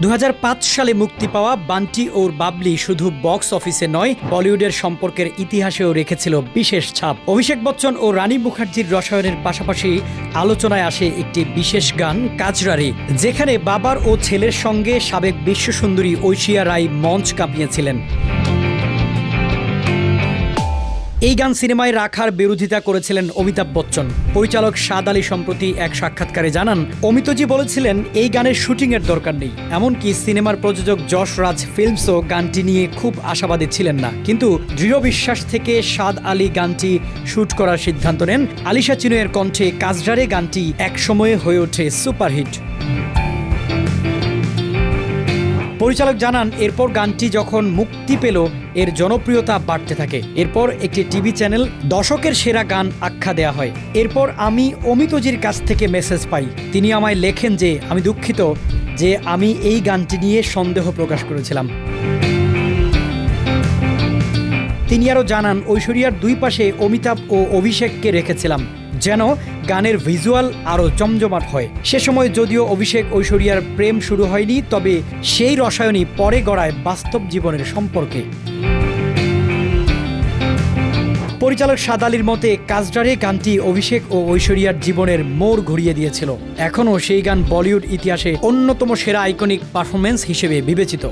2005 সালে মুক্তি পাওয়া বান্টি और বাবলি শুধু বক্স অফিসে নয়, বলিউডের সম্পর্কের ইতিহাসেও রেখেছিল বিশেষ ছাপ। অভিষেক বচ্চন ও রানী মুখার্জির রসায়নের পাশাপাশি আলোচনায় আসে একটি বিশেষ গান কাজরারে, যেখানে বাবার ও ছেলের সঙ্গে সাবেক বিশ্বসুন্দরী ঐশ্বরিয়া রাই মঞ্চ কাঁপিয়েছিলেন। এই গান সিনেমায় রাখার বিরোধিতা করেছিলেন অমিতাভ বচ্চন। পরিচালক সাদ আলী সম্প্রতি এক সাক্ষাৎকারে জানান, অমিতজি বলেছিলেন এই গানের শুটিংয়ের দরকার নেই। এমনকি সিনেমার প্রযোজক যশ রাজ ফিল্মসও গানটি নিয়ে খুব আশাবাদী ছিলেন না, কিন্তু দৃঢ় বিশ্বাস থেকে সাদ আলী গানটি শুট করার সিদ্ধান্ত নেন। আলিশা চিনোয়ের কণ্ঠে কাজরারে গানটি একসময়ে হয়ে ওঠে সুপারহিট। পরিচালক জানান, এরপর গানটি যখন মুক্তি পেল এর জনপ্রিয়তা বাড়তে থাকে। এরপর একটি টিভি চ্যানেল দশকের সেরা গান আখ্যা দেয়া হয়। এরপর আমি অমিতজির কাছ থেকে মেসেজ পাই। তিনি আমায় লেখেন যে আমি দুঃখিত যে আমি এই গানটি নিয়ে সন্দেহ প্রকাশ করেছিলাম। তিনি আরও জানান, ঐশ্বরিয়ার দুই পাশে অমিতাভ ও অভিষেককে রেখেছিলাম যেন গানের ভিজুয়াল আরও জমজমাট হয়। সে সময় যদিও অভিষেক ঐশ্বরিয়ার প্রেম শুরু হয়নি, তবে সেই রসায়নই পরে গড়ায় বাস্তব জীবনের সম্পর্কে। পরিচালক সাদ আলীর মতে কাজরারে গানটি অভিষেক ও ঐশ্বরিয়ার জীবনের মোড় ঘুরিয়ে দিয়েছিল। এখনও সেই গান বলিউড ইতিহাসে অন্যতম সেরা আইকনিক পারফরমেন্স হিসেবে বিবেচিত।